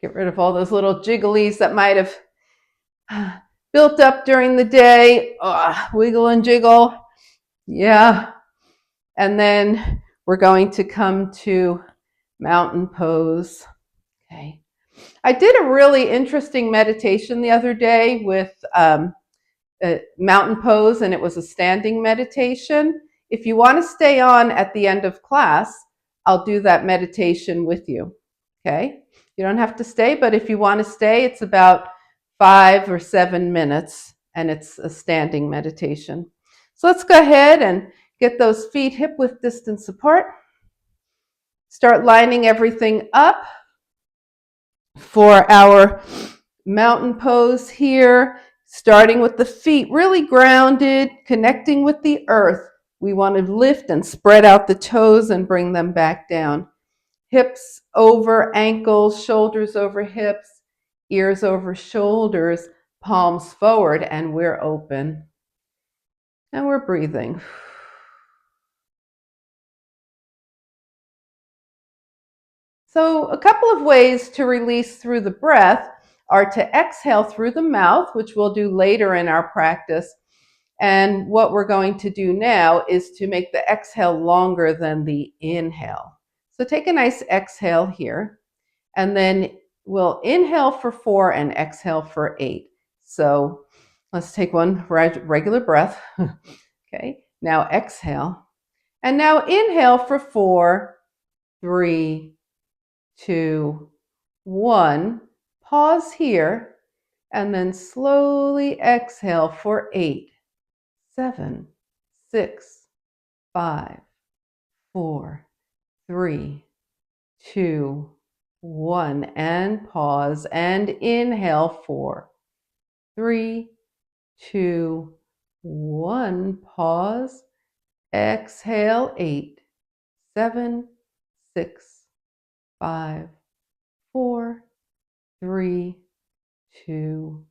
Get rid of all those little jigglies that might have built up during the day. Wiggle and jiggle. Yeah. And then we're going to come to mountain pose. Okay. I did a really interesting meditation the other day with a mountain pose, and it was a standing meditation. If you want to stay on at the end of class, I'll do that meditation with you. Okay? You don't have to stay, but if you want to stay, it's about 5 or 7 minutes, and it's a standing meditation. So let's go ahead and get those feet hip width distance apart. Start lining everything up for our mountain pose here, starting with the feet really grounded, connecting with the earth. We want to lift and spread out the toes and bring them back down. Hips over ankles, shoulders over hips, ears over shoulders, palms forward, and we're open. And we're breathing. So a couple of ways to release through the breath are to exhale through the mouth, which we'll do later in our practice. And what we're going to do now is to make the exhale longer than the inhale. So take a nice exhale here, and then we'll inhale for 4 and exhale for 8. So let's take one regular breath. Okay, now exhale. And now inhale for 4, 3, 2, 1. Pause here, and then slowly exhale for 8, 7, 6, 5, 4, 3, 2, 1. And pause and inhale 4, 3, 2, 1. Pause. Exhale 8, 7, 6, 5, 4, 3, 2,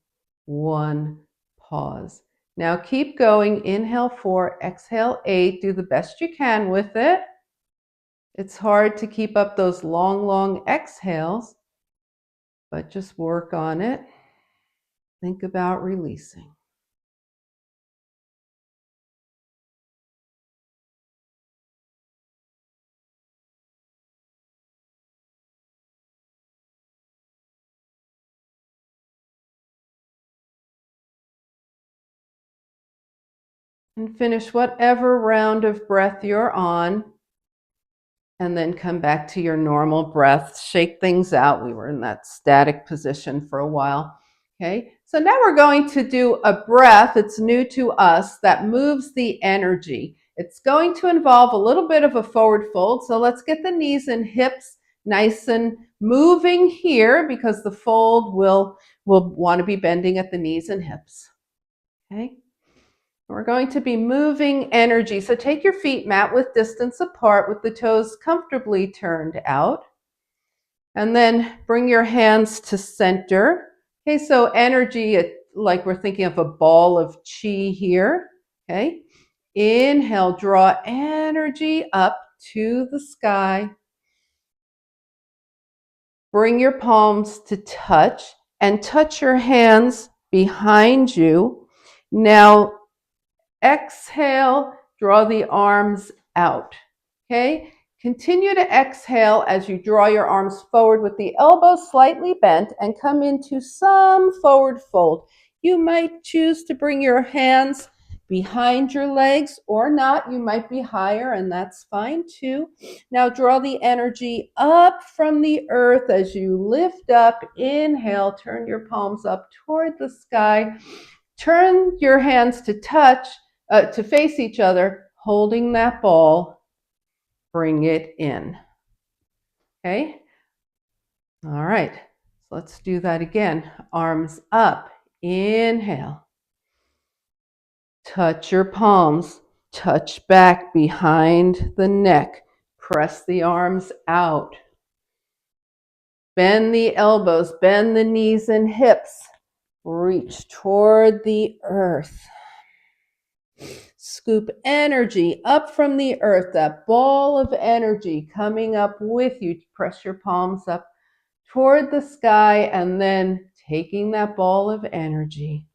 1. Pause. Now keep going. Inhale 4, exhale 8. Do the best you can with it. It's hard to keep up those long, long exhales, but just work on it. Think about releasing. And finish whatever round of breath you're on, and then come back to your normal breath. Shake things out. We were in that static position for a while. Okay, so now we're going to do a breath. It's new to us that moves the energy. It's going to involve a little bit of a forward fold. So let's get the knees and hips nice and moving here, because the fold will want to be bending at the knees and hips. Okay. We're going to be moving energy. So take your feet mat width distance apart with the toes comfortably turned out. And then bring your hands to center. Okay, so energy, like we're thinking of a ball of chi here. Okay, inhale, draw energy up to the sky. Bring your palms to touch and touch your hands behind you. Now, exhale, draw the arms out. Okay? Continue to exhale as you draw your arms forward with the elbows slightly bent and come into some forward fold. You might choose to bring your hands behind your legs or not. You might be higher, and that's fine too. Now draw the energy up from the earth as you lift up. Inhale, turn your palms up toward the sky. Turn your hands to touch, to face each other, holding that ball. Bring it in. Okay? All right. So let's do that again. Arms up. Inhale. Touch your palms. Touch back behind the neck. Press the arms out. Bend the elbows. Bend the knees and hips. Reach toward the earth. Scoop energy up from the earth, that ball of energy coming up with you. Press your palms up toward the sky, and then taking that ball of energy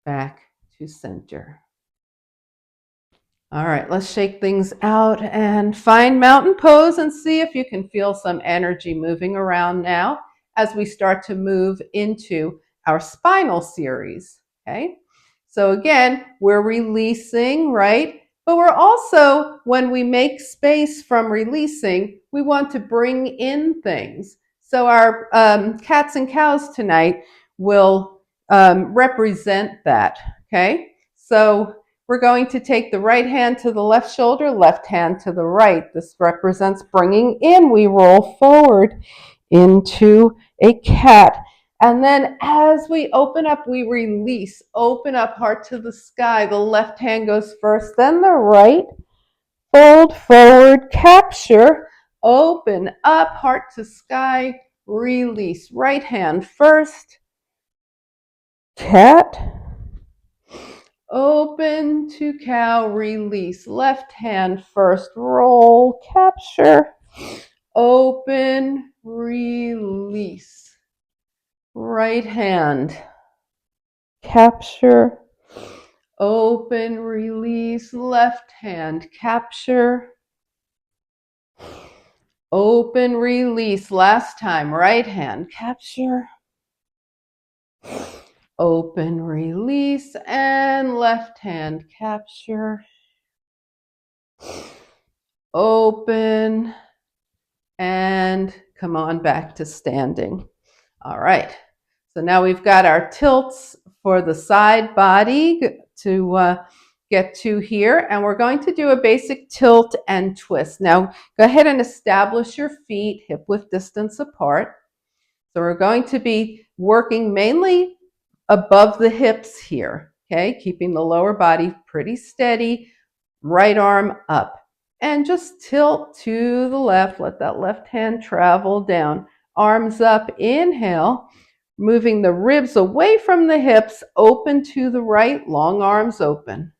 back to center. All right, let's shake things out and find mountain pose and see if you can feel some energy moving around now as we start to move into our spinal series, okay? So again, we're releasing, right? But we're also, when we make space from releasing, we want to bring in things. So our cats and cows tonight will represent that, okay? So we're going to take the right hand to the left shoulder, left hand to the right. This represents bringing in. We roll forward into a cat. And then as we open up, we release. Open up, heart to the sky. The left hand goes first, then the right. Fold forward, capture. Open up, heart to sky. Release. Right hand first. Cat. Open to cow, release. Left hand first, roll, capture. Open, release. Right hand, capture. Open, release. Left hand, capture. Open, release. Last time, right hand, capture. Open, release, and left hand capture. Open, and come on back to standing. All right, so now we've got our tilts for the side body to get to here, and we're going to do a basic tilt and twist. Now, go ahead and establish your feet hip width distance apart. So we're going to be working mainly above the hips here, okay? Keeping the lower body pretty steady, right arm up. And just tilt to the left, let that left hand travel down. Arms up, inhale, moving the ribs away from the hips, open to the right, long arms open.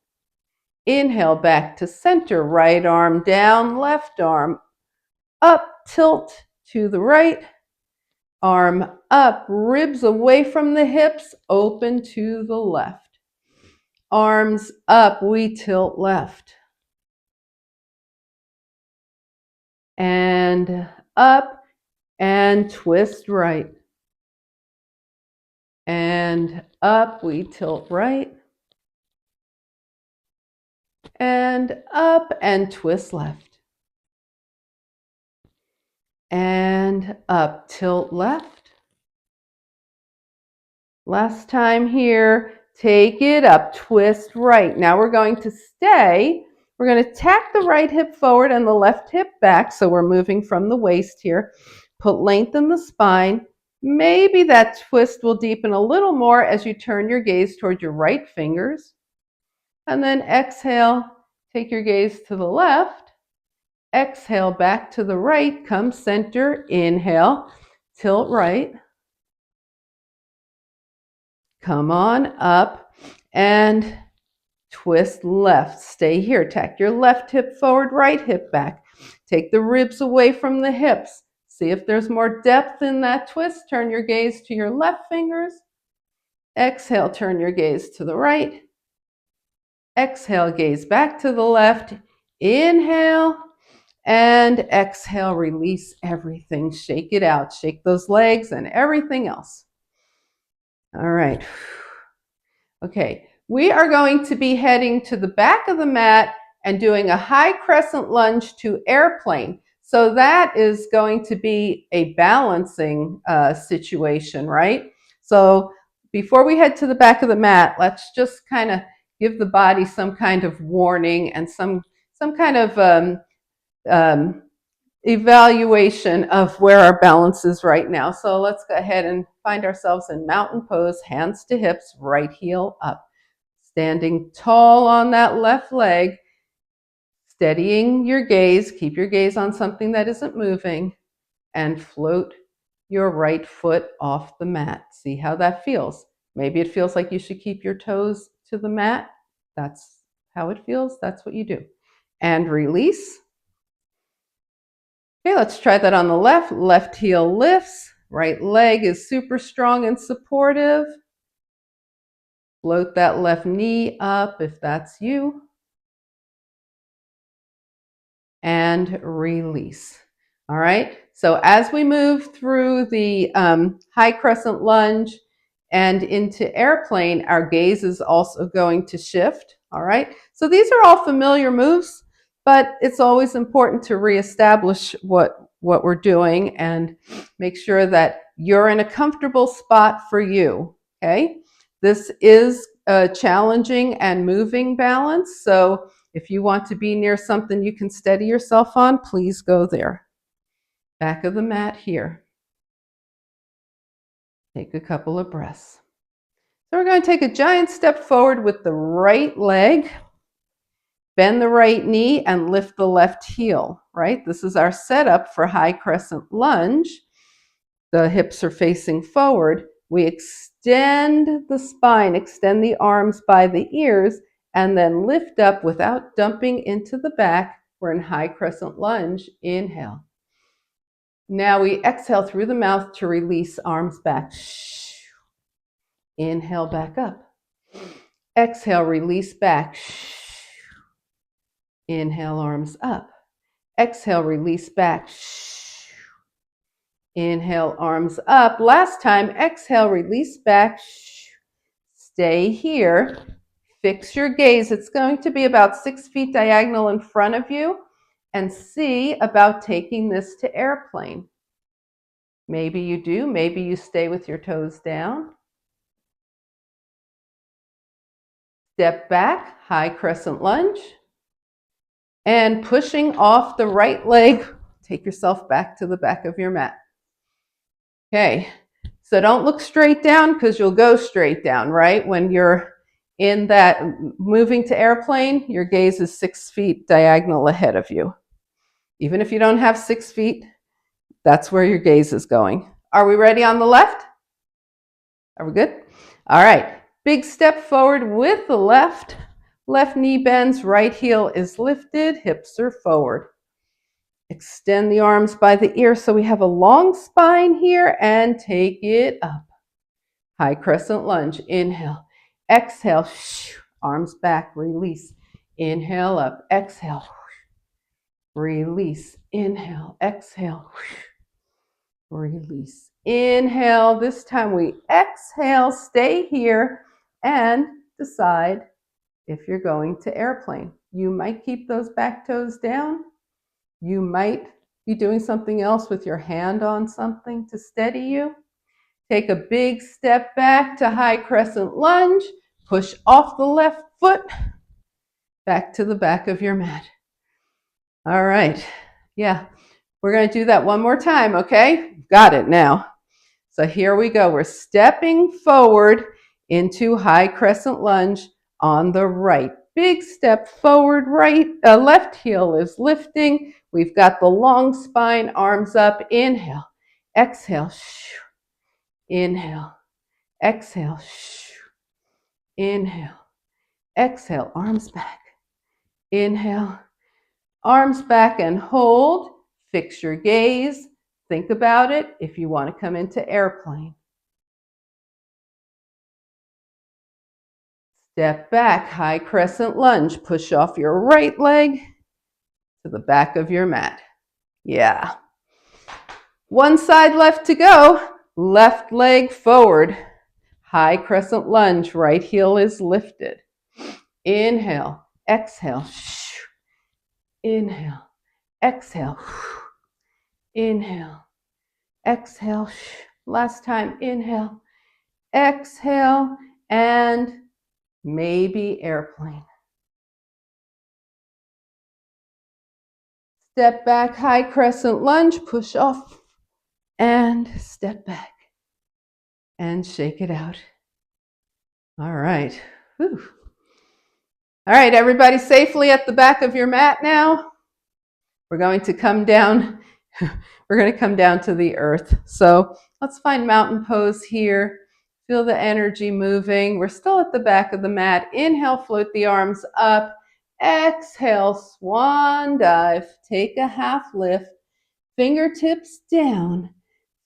Inhale, back to center, right arm down, left arm up, tilt to the right. Arm up, ribs away from the hips, open to the left. Arms up, we tilt left. And up, and twist right. And up, we tilt right. And up, and twist left. And up, tilt left. Last time here, take it up, twist right. Now we're going to stay. We're going to tack the right hip forward and the left hip back. So we're moving from the waist here. Put length in the spine. Maybe that twist will deepen a little more as you turn your gaze toward your right fingers. And then exhale, take your gaze to the left. Exhale, back to the right, come center, inhale, tilt right. Come on up and twist left. Stay here. Tack your left hip forward, right hip back. Take the ribs away from the hips. See if there's more depth in that twist. Turn your gaze to your left fingers. Exhale, turn your gaze to the right. Exhale, gaze back to the left. Inhale and exhale, release everything. Shake it out. Shake those legs and everything else. All right. Okay, we are going to be heading to the back of the mat and doing a high crescent lunge to airplane. So that is going to be a balancing situation, right? So before we head to the back of the mat, let's just kind of give the body some kind of warning and some kind of evaluation of where our balance is right now. So let's go ahead and find ourselves in mountain pose, hands to hips, right heel up. Standing tall on that left leg, steadying your gaze, keep your gaze on something that isn't moving, and float your right foot off the mat. See how that feels. Maybe it feels like you should keep your toes to the mat. That's how it feels. That's what you do. And release. Okay, let's try that on the left. Left heel lifts, Right leg is super strong and supportive. Float that left knee up if that's you. And release. All right. So as we move through the high crescent lunge and into airplane, our gaze is also going to shift. All right. So these are all familiar moves, but it's always important to reestablish what we're doing and make sure that you're in a comfortable spot for you. Okay. This is a challenging and moving balance. So if you want to be near something you can steady yourself on, please go there. Back of the mat here. Take a couple of breaths. So we're going to take a giant step forward with the right leg. Bend the right knee and lift the left heel, right? This is our setup for high crescent lunge. The hips are facing forward. We extend the spine, extend the arms by the ears, and then lift up without dumping into the back. We're in high crescent lunge. Inhale. Now we exhale through the mouth to release arms back. Inhale back up. Exhale, release back. Inhale, arms up. Exhale, release back. Inhale, arms up. Last time, exhale, release back. Stay here. Fix your gaze. It's going to be about 6 feet diagonal in front of you, and see about taking this to airplane. Maybe you do. Maybe you stay with your toes down. Step back, high crescent lunge. And pushing off the right leg, take yourself back to the back of your mat. Okay, so don't look straight down because you'll go straight down, right? When you're in that moving to airplane, your gaze is 6 feet diagonal ahead of you. Even if you don't have 6 feet, that's where your gaze is going. Are we ready on the left? Are we good? All right, big step forward with the left. Left knee bends, right heel is lifted, hips are forward. Extend the arms by the ear so we have a long spine here, and take it up. High crescent lunge. Inhale. Exhale. Arms back. Release. Inhale up. Exhale. Release. Inhale. Exhale. Release. Inhale. This time we exhale. Stay here and decide if you're going to airplane. You might keep those back toes down. You might be doing something else with your hand on something to steady you. Take a big step back to high crescent lunge. Push off the left foot. Back to the back of your mat. All right. Yeah, we're going to do that one more time, okay? Got it now. So here we go. We're stepping forward into high crescent lunge on the right. Big step forward, right, left heel is lifting. We've got the long spine, arms up. Inhale, exhale, inhale, exhale, inhale, exhale, arms back. Inhale, arms back and hold. Fix your gaze. Think about it if you want to come into airplane. Step back, high crescent lunge. Push off your right leg to the back of your mat. Yeah. One side left to go. Left leg forward. High crescent lunge. Right heel is lifted. Inhale, exhale. Inhale, exhale. Inhale, exhale. Last time, inhale, exhale, and maybe airplane. Step back, high crescent lunge, push off, and step back, and shake it out. All right. Whew. All right, everybody safely at the back of your mat now. We're going to come down. We're going to come down to the earth. So let's find mountain pose here. Feel the energy moving. We're still at the back of the mat. Inhale, float the arms up. Exhale, swan dive. Take a half lift. Fingertips down.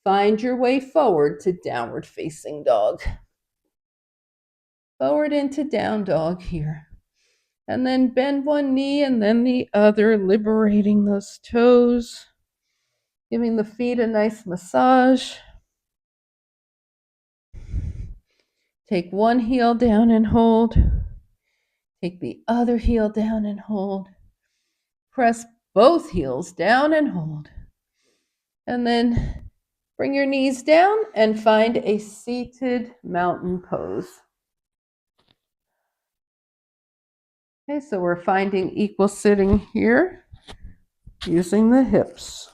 Find your way forward to downward facing dog. Forward into down dog here. And then bend one knee and then the other, liberating those toes. Giving the feet a nice massage. Take one heel down and hold. Take the other heel down and hold. Press both heels down and hold. And then bring your knees down and find a seated mountain pose. Okay, so we're finding equal sitting here using the hips.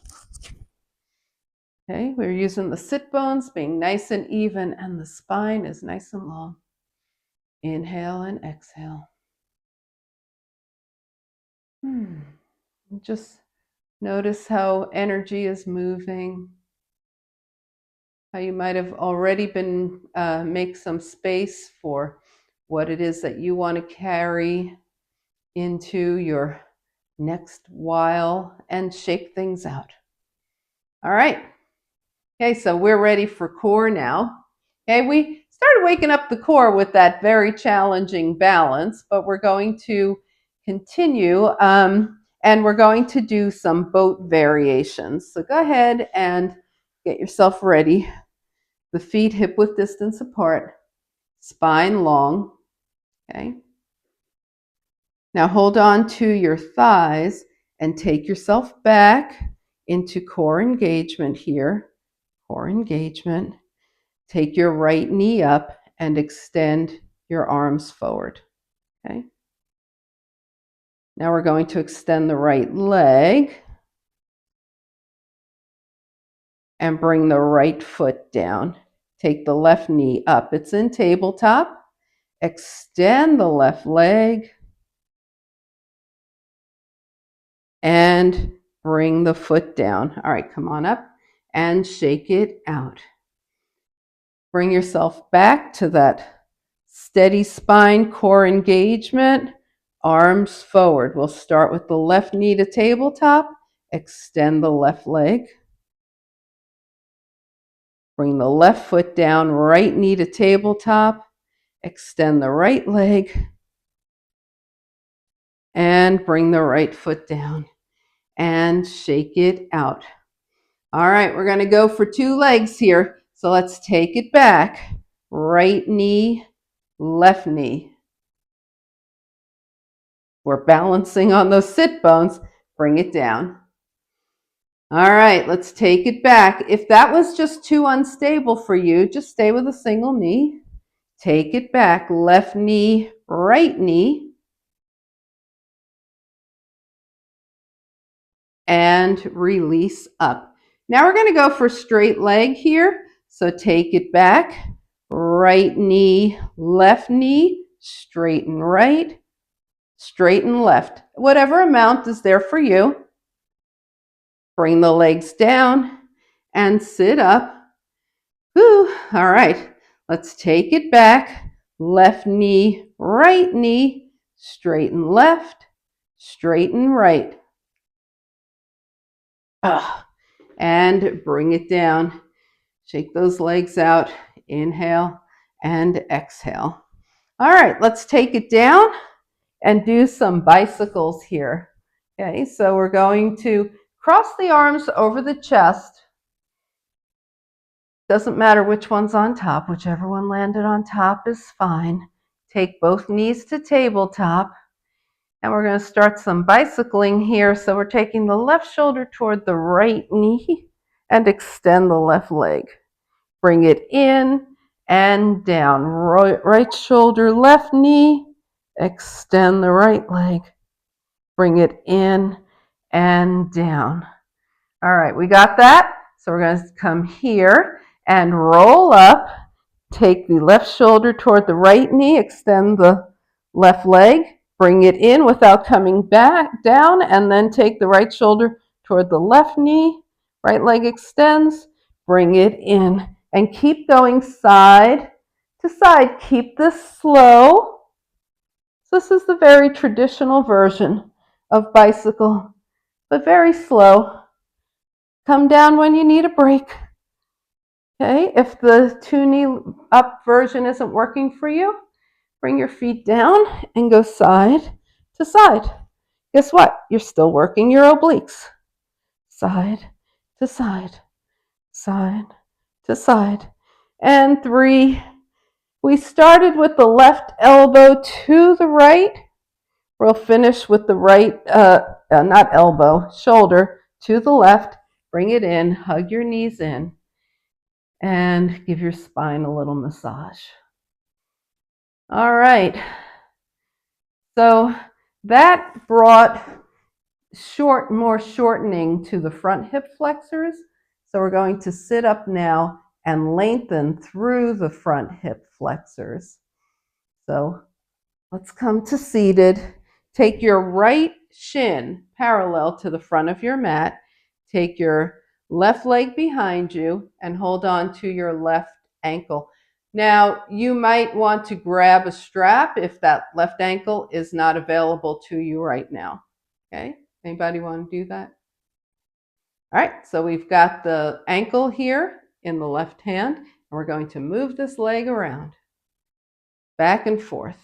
Okay, we're using the sit bones being nice and even and the spine is nice and long. Inhale and exhale. Just notice how energy is moving. How you might have already been make some space for what it is that you want to carry into your next while and shake things out. All right. Okay, so we're ready for core now. Okay, we started waking up the core with that very challenging balance, but we're going to continue and we're going to do some boat variations. So go ahead and get yourself ready. The feet hip width distance apart, spine long. Okay. Now hold on to your thighs and take yourself back into core engagement here. Core engagement. Take your right knee up and extend your arms forward. Okay. Now we're going to extend the right leg and bring the right foot down. Take the left knee up. It's in tabletop. Extend the left leg and bring the foot down. All right, come on up and shake it out. Bring yourself back to that steady spine, core engagement, arms forward. We'll start with the left knee to tabletop, extend the left leg. Bring the left foot down, right knee to tabletop, extend the right leg, and bring the right foot down and shake it out. All right, we're going to go for 2 legs here. So let's take it back. Right knee, left knee. We're balancing on those sit bones. Bring it down. All right, let's take it back. If that was just too unstable for you, just stay with a single knee. Take it back. Left knee, right knee. And release up. Now we're going to go for straight leg here. So take it back. Right knee, left knee, straighten right, straighten left. Whatever amount is there for you. Bring the legs down and sit up. Whew. All right, let's take it back. Left knee, right knee, straighten left, straighten right. And bring it down. Shake those legs out. Inhale and exhale. All right, let's take it down and do some bicycles here. Okay, so we're going to cross the arms over the chest. Doesn't matter which one's on top. Whichever one landed on top is fine. Take both knees to tabletop. And we're going to start some bicycling here. So we're taking the left shoulder toward the right knee and extend the left leg. Bring it in and down. Right shoulder, left knee. Extend the right leg. Bring it in and down. All right, we got that? So we're going to come here and roll up. Take the left shoulder toward the right knee. Extend the left leg. Bring it in without coming back down, and then take the right shoulder toward the left knee. Right leg extends. Bring it in and keep going side to side. Keep this slow. So this is the very traditional version of bicycle, but very slow. Come down when you need a break. Okay, if the two knee up version isn't working for you, bring your feet down and go side to side. Guess what? You're still working your obliques. Side to side, side to side. And 3. We started with the left elbow to the right. We'll finish with the right, not elbow, shoulder to the left. Bring it in, hug your knees in, and give your spine a little massage. All right. So that brought more shortening to the front hip flexors. So we're going to sit up now and lengthen through the front hip flexors. So let's come to seated. Take your right shin parallel to the front of your mat. Take your left leg behind you and hold on to your left ankle. Now, you might want to grab a strap if that left ankle is not available to you right now. Okay? Anybody want to do that? All right, so we've got the ankle here in the left hand, and we're going to move this leg around, back and forth.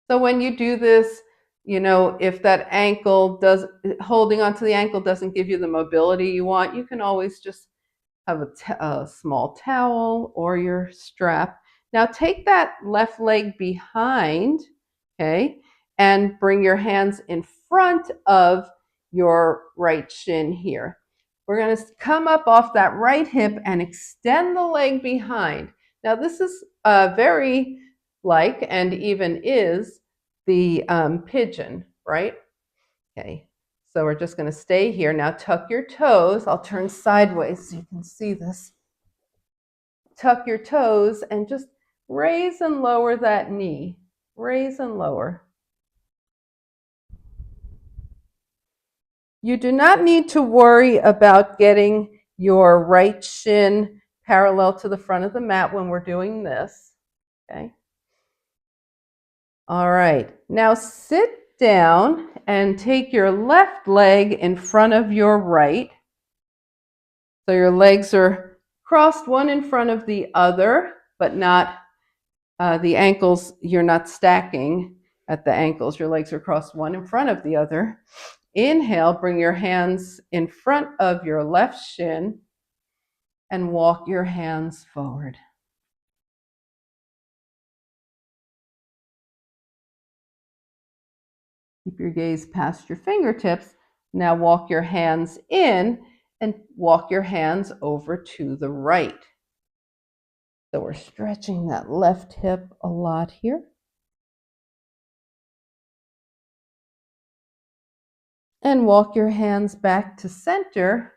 So when you do this, if that holding onto the ankle doesn't give you the mobility you want, you can always just have a small towel or your strap. Now take that left leg behind, okay, and bring your hands in front of your right shin here. We're going to come up off that right hip and extend the leg behind. Now this is very and even is the pigeon, right? Okay, so we're just going to stay here. Now tuck your toes. I'll turn sideways so you can see this. Tuck your toes and just raise and lower that knee. Raise and lower. You do not need to worry about getting your right shin parallel to the front of the mat when we're doing this. Okay. All right. Now sit down and take your left leg in front of your right. So your legs are crossed one in front of the other, but not the ankles. You're not stacking at the ankles. Your legs are crossed one in front of the other. Inhale, bring your hands in front of your left shin and walk your hands forward. Keep your gaze past your fingertips. Now walk your hands in and walk your hands over to the right. So we're stretching that left hip a lot here. And walk your hands back to center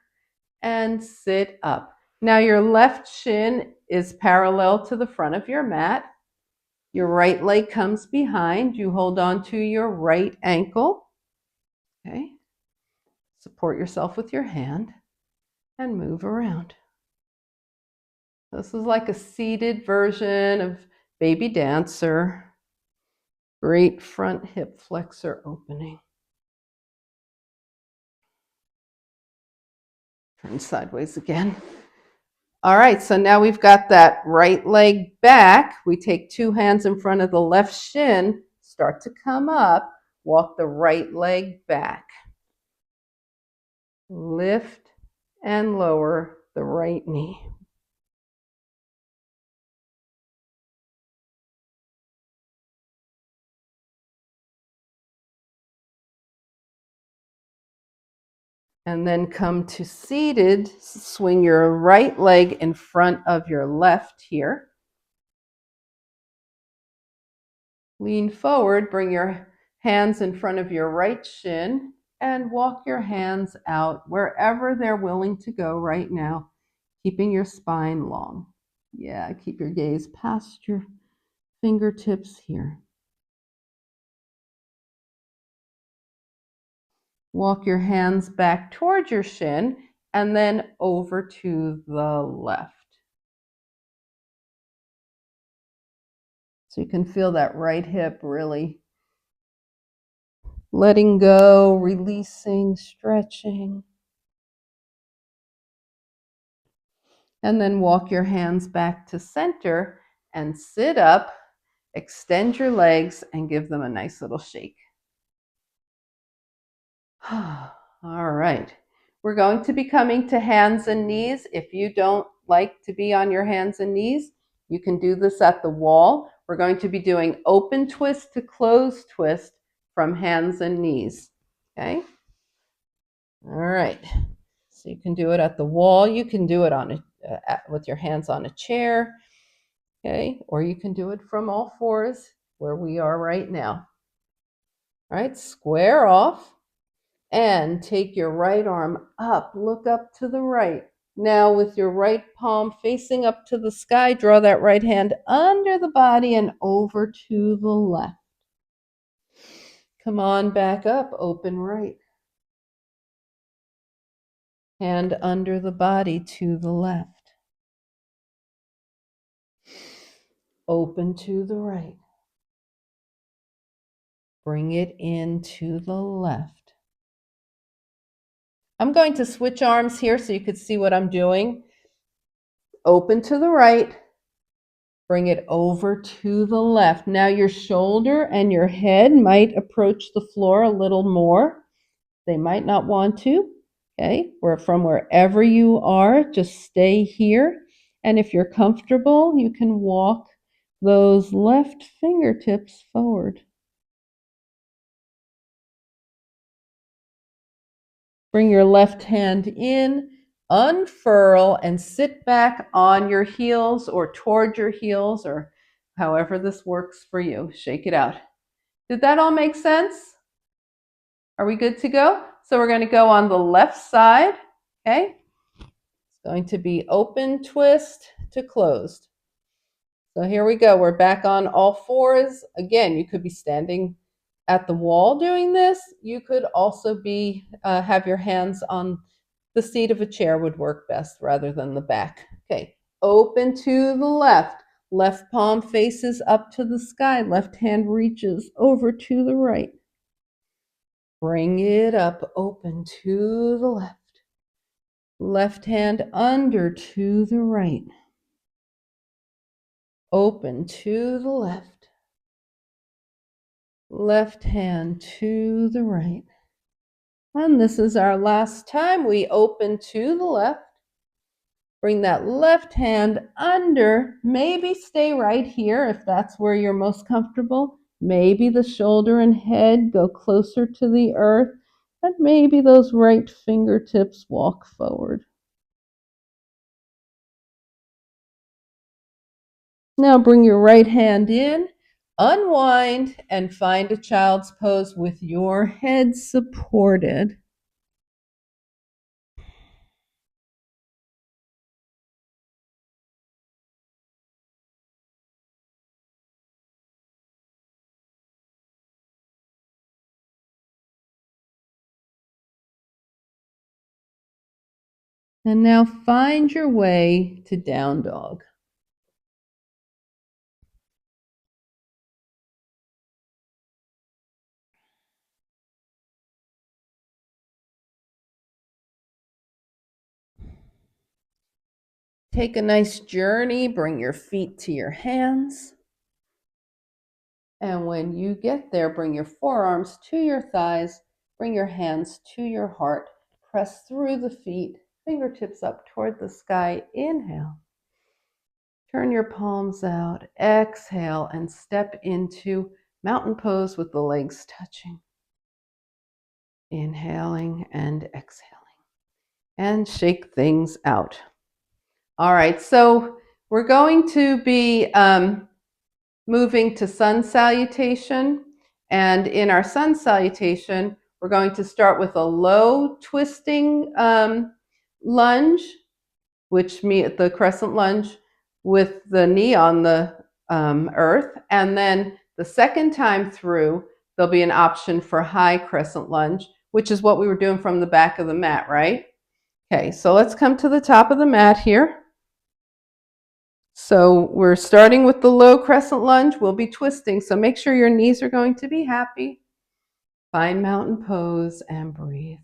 and sit up. Now your left shin is parallel to the front of your mat. Your right leg comes behind. You hold on to your right ankle. Okay. Support yourself with your hand and move around. This is like a seated version of baby dancer. Great front hip flexor opening. Turn sideways again. All right, so now we've got that right leg back. We take two hands in front of the left shin, start to come up, walk the right leg back. Lift and lower the right knee. And then come to seated, swing your right leg in front of your left here. Lean forward, bring your hands in front of your right shin and walk your hands out wherever they're willing to go right now, keeping your spine long. Yeah, keep your gaze past your fingertips here. Walk your hands back towards your shin and then over to the left. So you can feel that right hip really letting go, releasing, stretching. And then walk your hands back to center and sit up, extend your legs, and give them a nice little shake. All right. We're going to be coming to hands and knees. If you don't like to be on your hands and knees, you can do this at the wall. We're going to be doing open twist to close twist from hands and knees. Okay? All right. So you can do it at the wall. You can do it on with your hands on a chair. Okay? Or you can do it from all fours where we are right now. All right, square off. And take your right arm up, look up to the right. Now with your right palm facing up to the sky, draw that right hand under the body and over to the left. Come on back up, open right. Hand under the body to the left. Open to the right. Bring it in to the left. I'm going to switch arms here so you could see what I'm doing. Open to the right. Bring it over to the left. Now your shoulder and your head might approach the floor a little more. They might not want to. Okay, or from wherever you are, just stay here. And if you're comfortable, you can walk those left fingertips forward. Bring your left hand in, unfurl, and sit back on your heels or toward your heels or however this works for you. Shake it out. Did that all make sense? Are we good to go? So we're going to go on the left side. Okay. It's going to be open twist to closed. So here we go. We're back on all fours. Again, you could be standing at the wall doing this. You could also be have your hands on the seat of a chair would work best rather than the back. Okay, open to the left. Left palm faces up to the sky. Left hand reaches over to the right. Bring it up, open to the left. Left hand under to the right. Open to the left. Left hand to the right. And this is our last time. We open to the left. Bring that left hand under. Maybe stay right here if that's where you're most comfortable. Maybe the shoulder and head go closer to the earth. And maybe those right fingertips walk forward. Now bring your right hand in, unwind, and find a child's pose with your head supported. And now find your way to down dog. Take a nice journey, bring your feet to your hands. And when you get there, bring your forearms to your thighs, bring your hands to your heart, press through the feet, fingertips up toward the sky. Inhale. Turn your palms out, exhale, and step into mountain pose with the legs touching. Inhaling and exhaling. And shake things out. All right, so we're going to be moving to sun salutation. And in our sun salutation, we're going to start with a low twisting lunge, which means the crescent lunge with the knee on the earth. And then the second time through, there'll be an option for high crescent lunge, which is what we were doing from the back of the mat, right? Okay, so let's come to the top of the mat here. So we're starting with the low crescent lunge. We'll be twisting, so make sure your knees are going to be happy. Find mountain pose and breathe.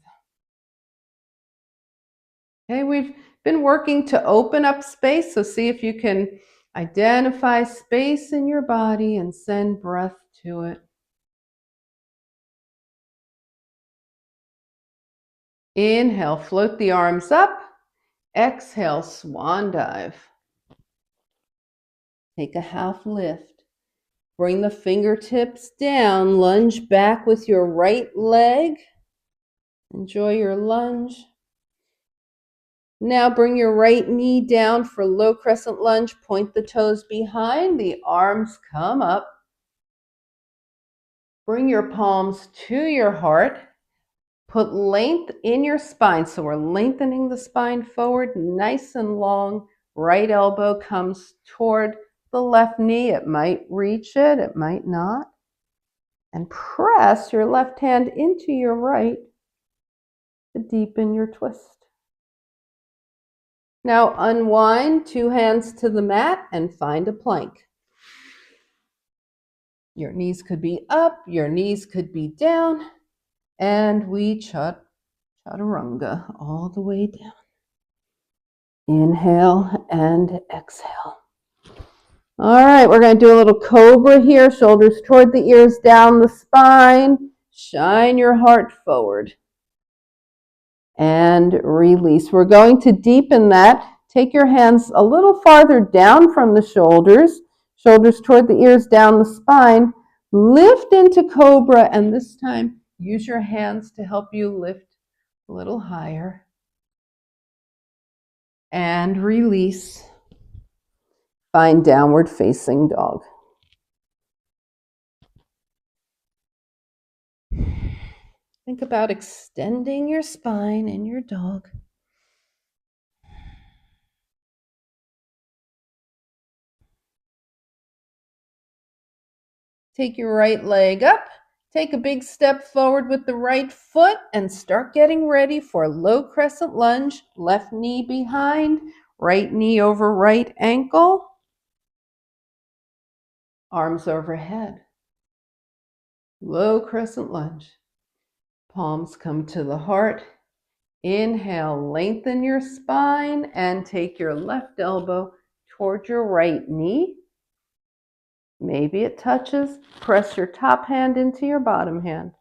Okay, we've been working to open up space, so see if you can identify space in your body and send breath to it. Inhale, float the arms up. Exhale, swan dive. Take a half lift. Bring the fingertips down. Lunge back with your right leg. Enjoy your lunge. Now bring your right knee down for low crescent lunge. Point the toes behind. The arms come up. Bring your palms to your heart. Put length in your spine. So we're lengthening the spine forward, nice and long. Right elbow comes toward the left knee. It might reach it, it might not. And press your left hand into your right to deepen your twist. Now unwind, two hands to the mat and find a plank. Your knees could be up, your knees could be down, and we chaturanga all the way down. Inhale and exhale. All right, we're going to do a little cobra here, shoulders toward the ears, down the spine. Shine your heart forward. And release. We're going to deepen that. Take your hands a little farther down from the shoulders, shoulders toward the ears, down the spine. Lift into cobra, and this time use your hands to help you lift a little higher. And release. Find downward facing dog. Think about extending your spine in your dog. Take your right leg up. Take a big step forward with the right foot and start getting ready for low crescent lunge. Left knee behind, right knee over right ankle. Arms overhead. Low crescent lunge. Palms come to the heart. Inhale, lengthen your spine and take your left elbow toward your right knee. Maybe it touches. Press your top hand into your bottom hand.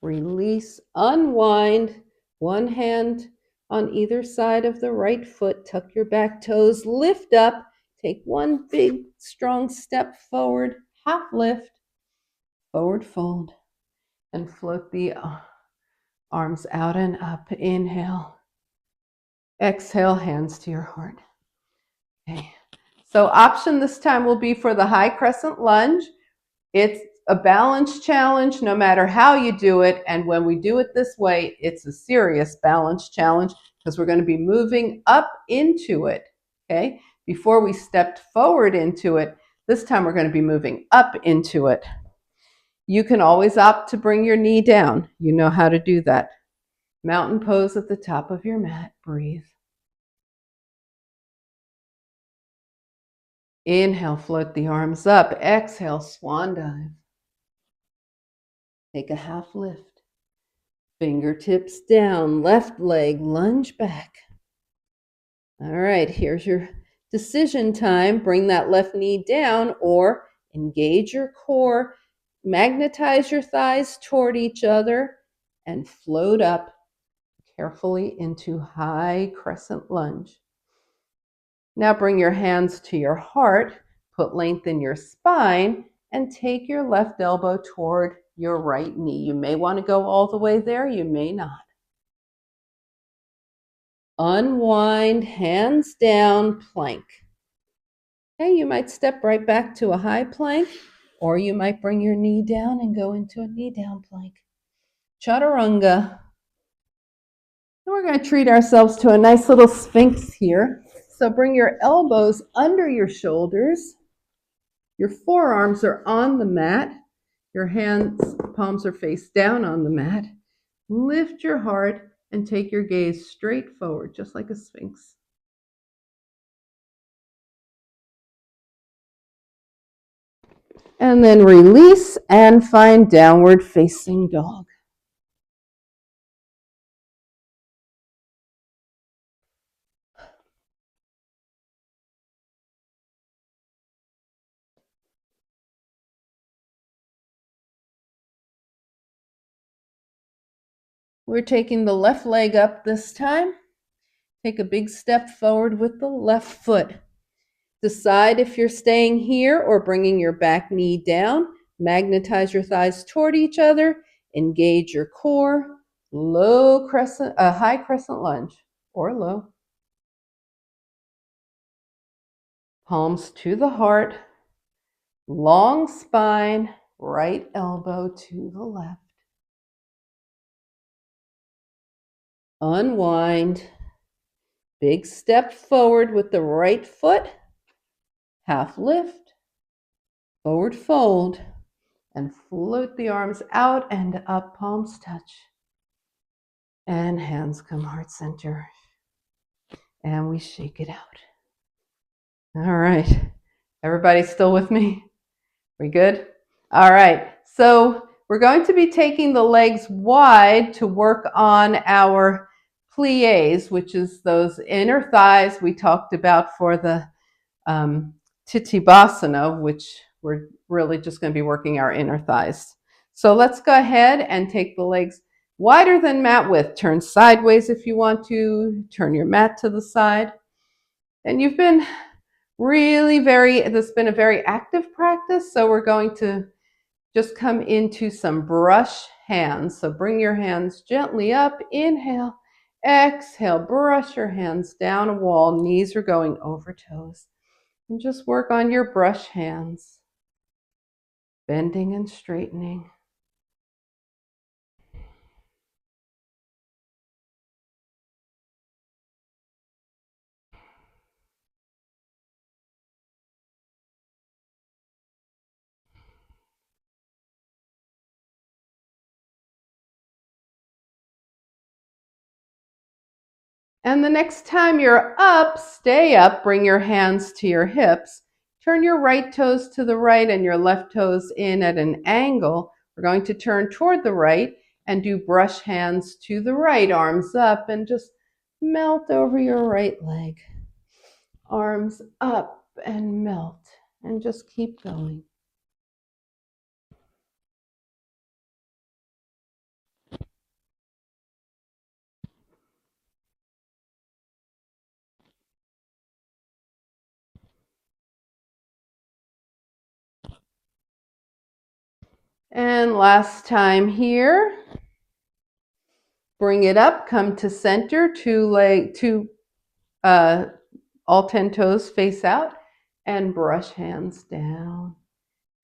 Release, unwind, one hand on either side of the right foot. Tuck your back toes, lift up. Take one big, strong step forward, half lift, forward fold, and float the arms out and up. Inhale. Exhale, hands to your heart. Okay. So option this time will be for the high crescent lunge. It's a balance challenge no matter how you do it. And when we do it this way, it's a serious balance challenge because we're going to be moving up into it. Okay. Before we stepped forward into it, this time we're going to be moving up into it. You can always opt to bring your knee down. You know how to do that. Mountain pose at the top of your mat. Breathe. Inhale, float the arms up. Exhale, swan dive. Take a half lift. Fingertips down, left leg, lunge back. All right, here's your decision time. Bring that left knee down or engage your core, magnetize your thighs toward each other, and float up carefully into high crescent lunge. Now bring your hands to your heart, put length in your spine, and take your left elbow toward your right knee. You may want to go all the way there, you may not. Unwind, hands down, plank. Okay, you might step right back to a high plank, or you might bring your knee down and go into a knee down plank. Chaturanga. And we're going to treat ourselves to a nice little sphinx here. So bring your elbows under your shoulders. Your forearms are on the mat. Your hands, palms are face down on the mat. Lift your heart and take your gaze straight forward, just like a sphinx. And then release and find downward facing dog. We're taking the left leg up this time. Take a big step forward with the left foot. Decide if you're staying here or bringing your back knee down. Magnetize your thighs toward each other. Engage your core. Low crescent, high crescent lunge or low. Palms to the heart. Long spine. Right elbow to the left. Unwind. Big step forward with the right foot. Half lift. Forward fold. And float the arms out and up, palms touch. And hands come heart center. And we shake it out. All right. Everybody still with me? We good? All right. So we're going to be taking the legs wide to work on our plies, which is those inner thighs we talked about for the Titibhasana, which we're really just going to be working our inner thighs. So let's go ahead and take the legs wider than mat width. Turn sideways if you want to. Turn your mat to the side. And you've been this has been a very active practice, so we're going to just come into some brush hands. So bring your hands gently up. Inhale, exhale, brush your hands down a wall. Knees are going over toes. And just work on your brush hands, bending and straightening. And the next time you're up, stay up, bring your hands to your hips. Turn your right toes to the right and your left toes in at an angle. We're going to turn toward the right and do brush hands to the right, arms up, and just melt over your right leg. Arms up and melt, and just keep going. And last time here. Bring it up, come to center, all 10 toes face out, and brush hands down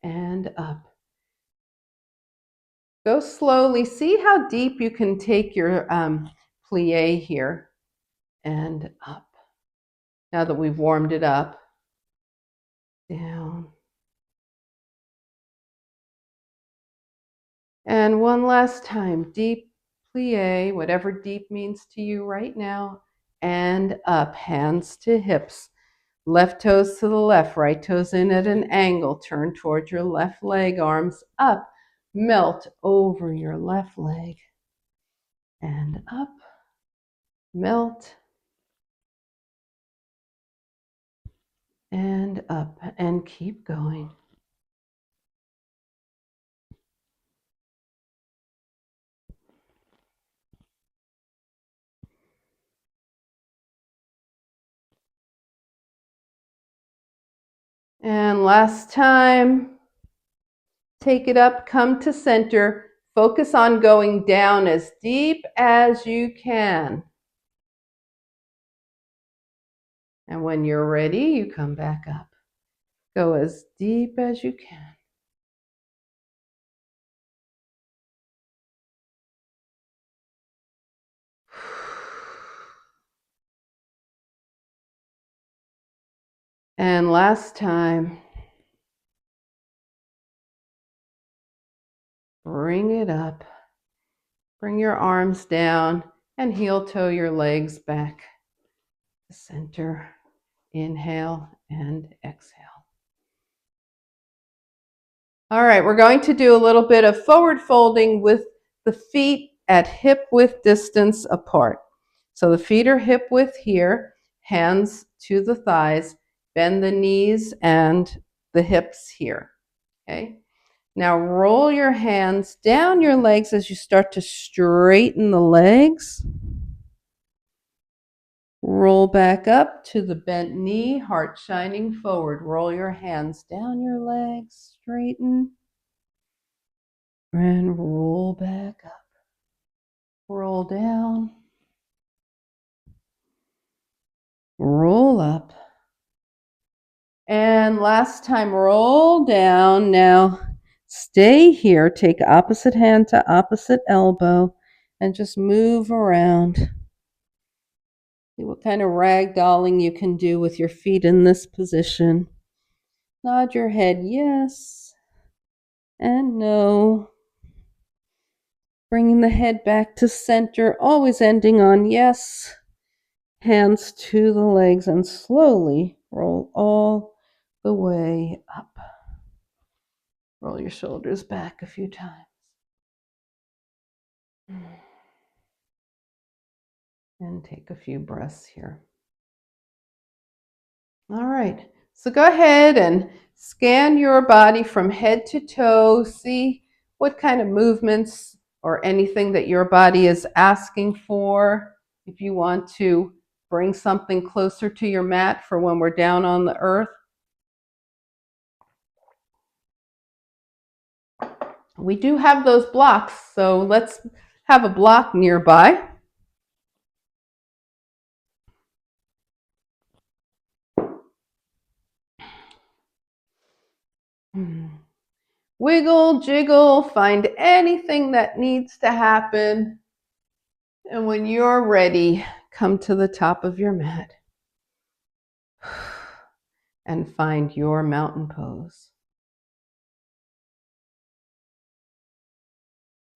and up. Go slowly. See how deep you can take your plie here and up. Now that we've warmed it up, down. And one last time, deep plie, whatever deep means to you right now, and up, hands to hips. Left toes to the left, right toes in at an angle. Turn towards your left leg, arms up. Melt over your left leg. And up. Melt. And up. And keep going. And last time. Take it up, come to center. Focus on going down as deep as you can. And when you're ready, you come back up. Go as deep as you can. And last time, bring it up. Bring your arms down and heel toe your legs back to center. Inhale and exhale. All right, we're going to do a little bit of forward folding with the feet at hip width distance apart. So the feet are hip width here, hands to the thighs, bend the knees and the hips here. Okay. Now roll your hands down your legs as you start to straighten the legs. Roll back up to the bent knee, heart shining forward. Roll your hands down your legs, straighten, and roll back up. Roll down, roll up. And last time, roll down. Now stay here. Take opposite hand to opposite elbow and just move around. See what kind of ragdolling you can do with your feet in this position. Nod your head yes and no. Bringing the head back to center, always ending on yes. Hands to the legs and slowly roll all the way up. Roll your shoulders back a few times. And take a few breaths here. All right, so go ahead and scan your body from head to toe. See what kind of movements or anything that your body is asking for. If you want to bring something closer to your mat for when we're down on the earth. We do have those blocks, so let's have a block nearby. Wiggle, jiggle, find anything that needs to happen. And when you're ready, come to the top of your mat and find your mountain pose.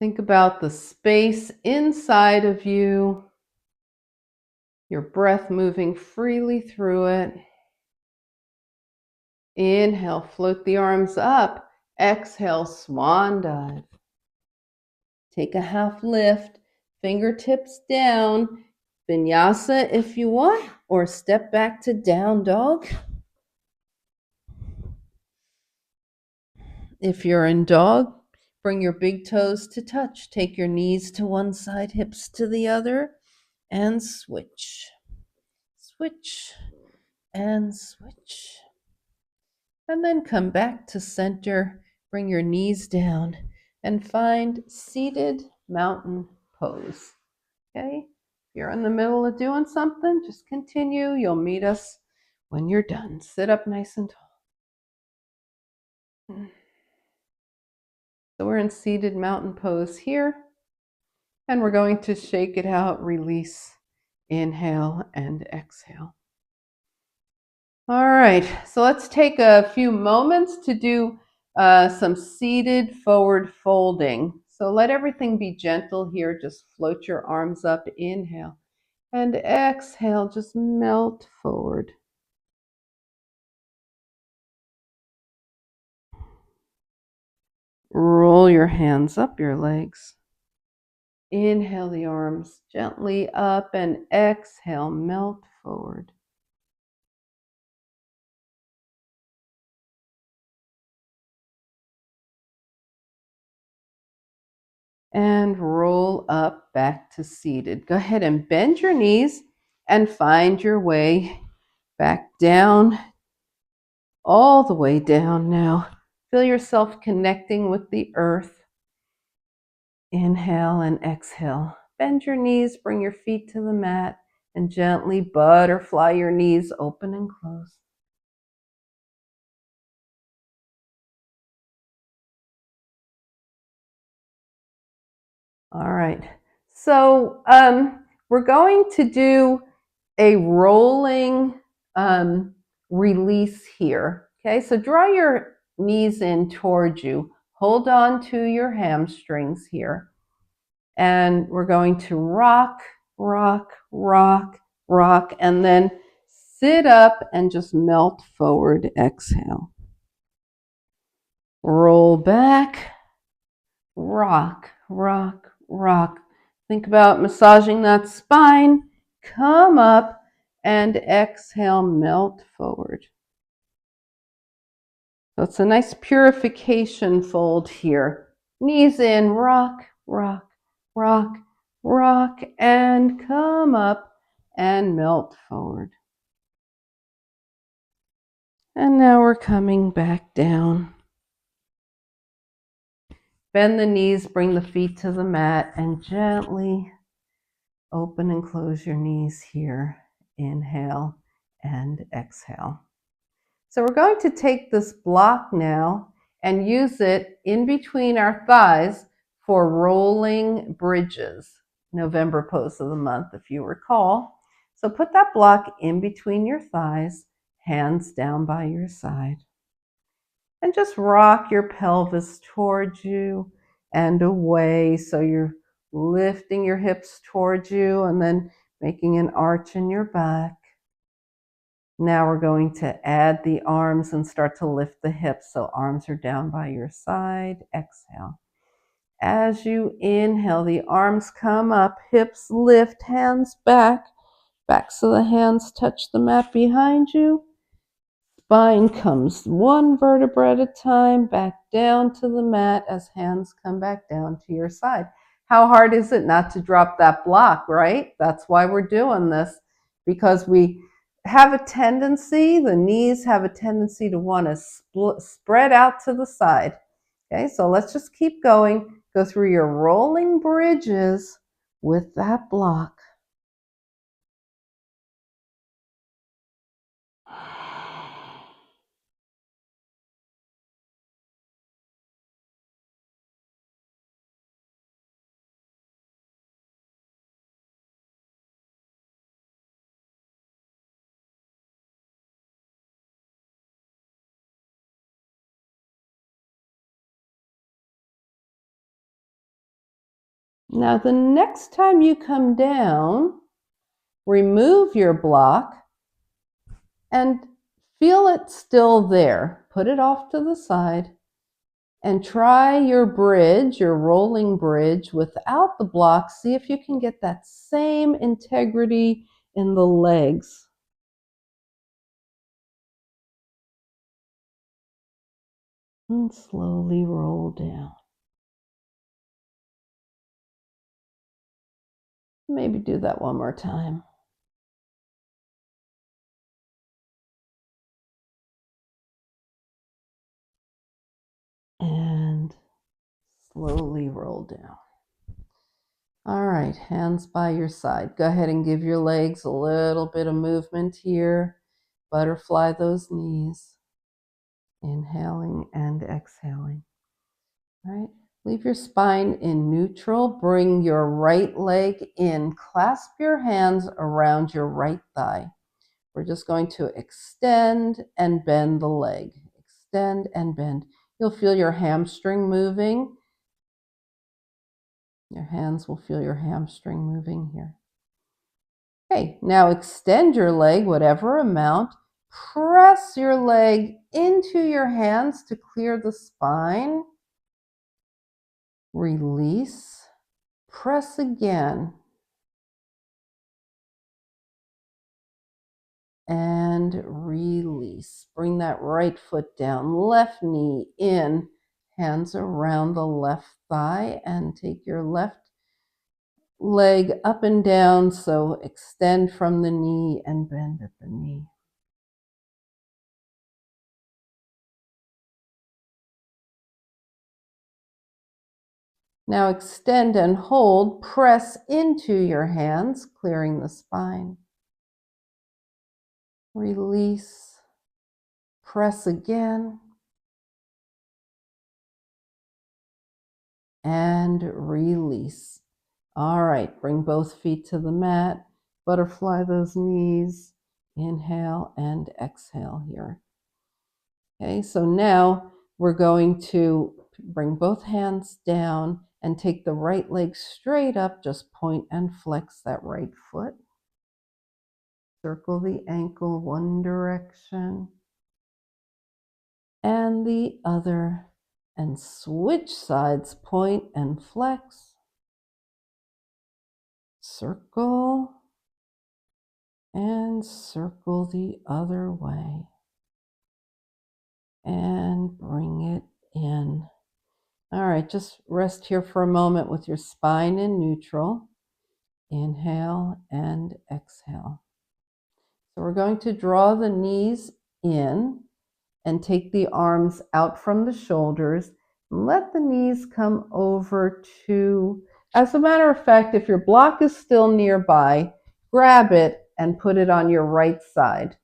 Think about the space inside of you, your breath moving freely through it. Inhale, float the arms up. Exhale, swan dive. Take a half lift, fingertips down, vinyasa if you want, or step back to down dog. If you're in dog, bring your big toes to touch. Take your knees to one side, hips to the other, and switch. Switch and switch. And then come back to center. Bring your knees down and find seated mountain pose. Okay? If you're in the middle of doing something, just continue. You'll meet us when you're done. Sit up nice and tall. So we're in seated mountain pose here. And we're going to shake it out, release, inhale, and exhale. All right, so let's take a few moments to do some seated forward folding. So let everything be gentle here. Just float your arms up, inhale, and exhale, just melt forward. Roll your hands up your legs. Inhale the arms gently up and exhale, melt forward. And roll up back to seated. Go ahead and bend your knees and find your way back down, all the way down now. Feel yourself connecting with the earth. Inhale and exhale. Bend your knees, bring your feet to the mat, and gently butterfly your knees open and close. All right, so we're going to do a rolling release here. Okay, so draw your knees in towards you. Hold on to your hamstrings here. And we're going to rock, rock, rock, rock, and then sit up and just melt forward. Exhale. Roll back, rock, rock, rock. Think about massaging that spine. Come up and exhale, melt forward. So it's a nice purification fold here. Knees in, rock, rock, rock, rock, and come up and melt forward. And now we're coming back down. Bend the knees, bring the feet to the mat, and gently open and close your knees here. Inhale and exhale. So we're going to take this block now and use it in between our thighs for rolling bridges. November pose of the month, if you recall. So put that block in between your thighs, hands down by your side. And just rock your pelvis towards you and away. So you're lifting your hips towards you and then making an arch in your back. Now we're going to add the arms and start to lift the hips. So arms are down by your side. Exhale. As you inhale, the arms come up, hips lift, hands back. Backs of the hands touch the mat behind you. Spine comes one vertebra at a time, back down to the mat as hands come back down to your side. How hard is it not to drop that block, right? That's why we're doing this, because we have a tendency, the knees have a tendency to want to spread out to the side. Okay, so let's just keep going. Go through your rolling bridges with that block. Now, the next time you come down, remove your block and feel it still there. Put it off to the side and try your bridge, your rolling bridge without the block. See if you can get that same integrity in the legs. And slowly roll down. Maybe do that one more time. And slowly roll down. All right, hands by your side. Go ahead and give your legs a little bit of movement here. Butterfly those knees. Inhaling and exhaling. All right. Leave your spine in neutral. Bring your right leg in. Clasp your hands around your right thigh. We're just going to extend and bend the leg. Extend and bend. You'll feel your hamstring moving. Your hands will feel your hamstring moving here. Okay, now extend your leg, whatever amount. Press your leg into your hands to clear the spine. Release. Press again. And release. Bring that right foot down, left knee in, hands around the left thigh, and take your left leg up and down. So extend from the knee and bend at the knee. Now extend and hold. Press into your hands, clearing the spine. Release. Press again. And release. All right, bring both feet to the mat. Butterfly those knees. Inhale and exhale here. Okay, so now we're going to bring both hands down and take the right leg straight up. Just point and flex that right foot. Circle the ankle one direction and the other. And switch sides, point and flex. Circle and circle the other way. And bring it in. All right, just rest here for a moment with your spine in neutral. Inhale and exhale. So we're going to draw the knees in and take the arms out from the shoulders. Let the knees come over to, as a matter of fact, if your block is still nearby, grab it and put it on your right side,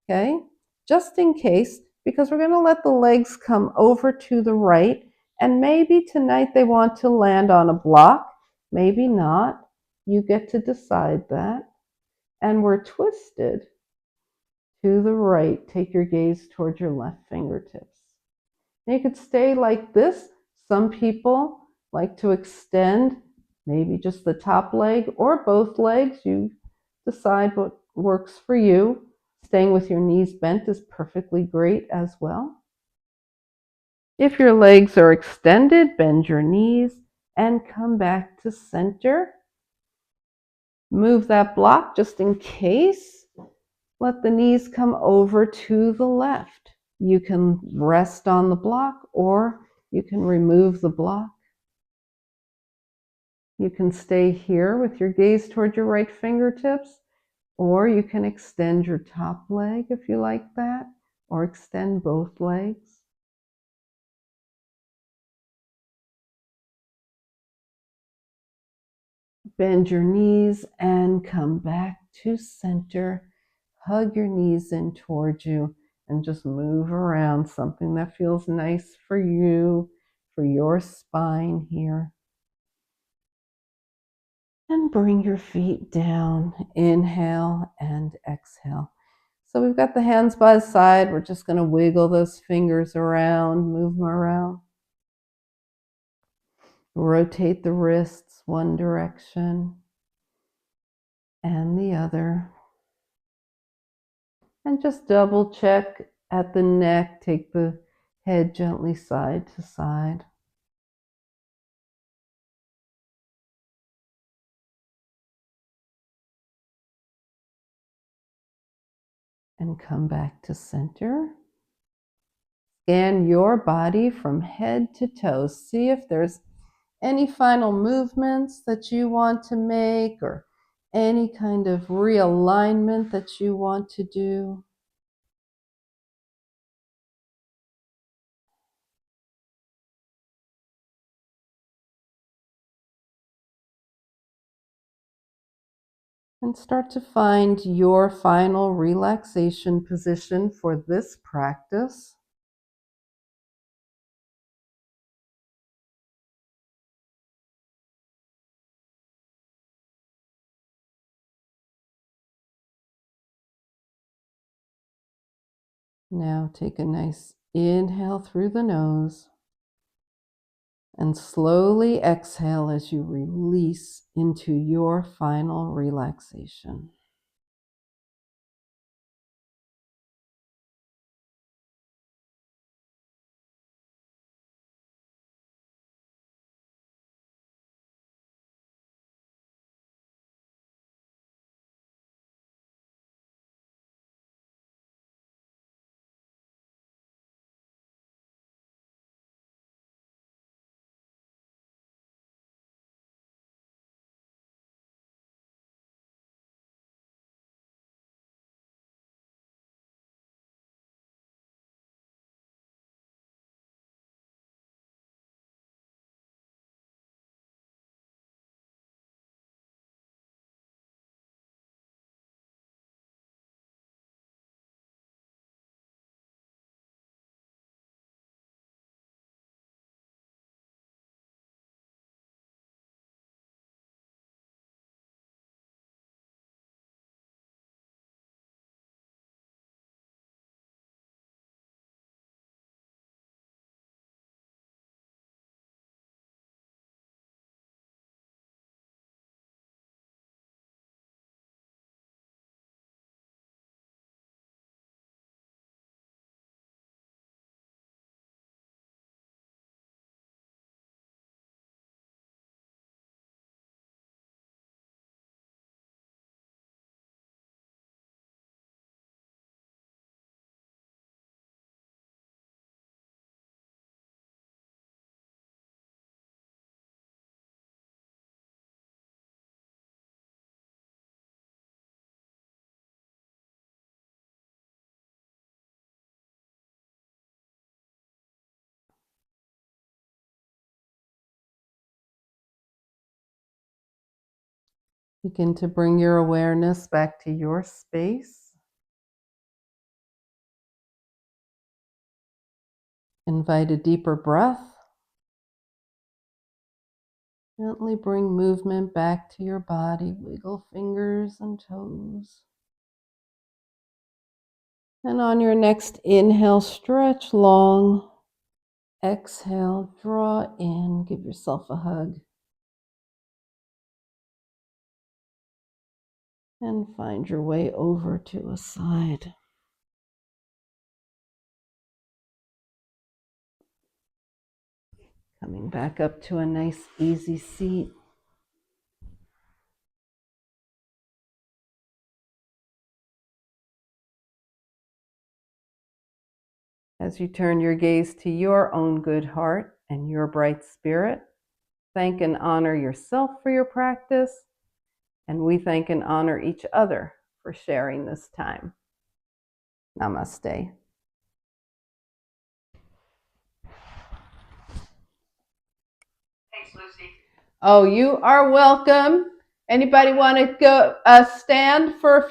okay? Just in case, because we're gonna let the legs come over to the right, and maybe tonight they want to land on a block, maybe not. You get to decide that. And we're twisted to the right. Take your gaze towards your left fingertips. You could stay like this. Some people like to extend maybe just the top leg or both legs. You decide what works for you. Staying with your knees bent is perfectly great as well. If your legs are extended, bend your knees and come back to center. Move that block just in case. Let the knees come over to the left. You can rest on the block or you can remove the block. You can stay here with your gaze toward your right fingertips, or you can extend your top leg if you like that, or extend both legs. Bend your knees and come back to center. Hug your knees in towards you and just move around, something that feels nice for you, for your spine here. And bring your feet down. Inhale and exhale. So we've got the hands by the side. We're just going to wiggle those fingers around, move them around. Rotate the wrists one direction and the other. And just double check at the neck. Take the head gently side to side. And come back to center. Scan your body from head to toe. See if there's any final movements that you want to make or any kind of realignment that you want to do. And start to find your final relaxation position for this practice. Now take a nice inhale through the nose and slowly exhale as you release into your final relaxation. Begin to bring your awareness back to your space. Invite a deeper breath. Gently bring movement back to your body. Wiggle fingers and toes. And on your next inhale, stretch long. Exhale, draw in. Give yourself a hug. And find your way over to a side. Coming back up to a nice easy seat. As you turn your gaze to your own good heart and your bright spirit, thank and honor yourself for your practice, and we thank and honor each other for sharing this time. Namaste. Thanks, Lucy. Oh, you are welcome. Anybody want to go stand for a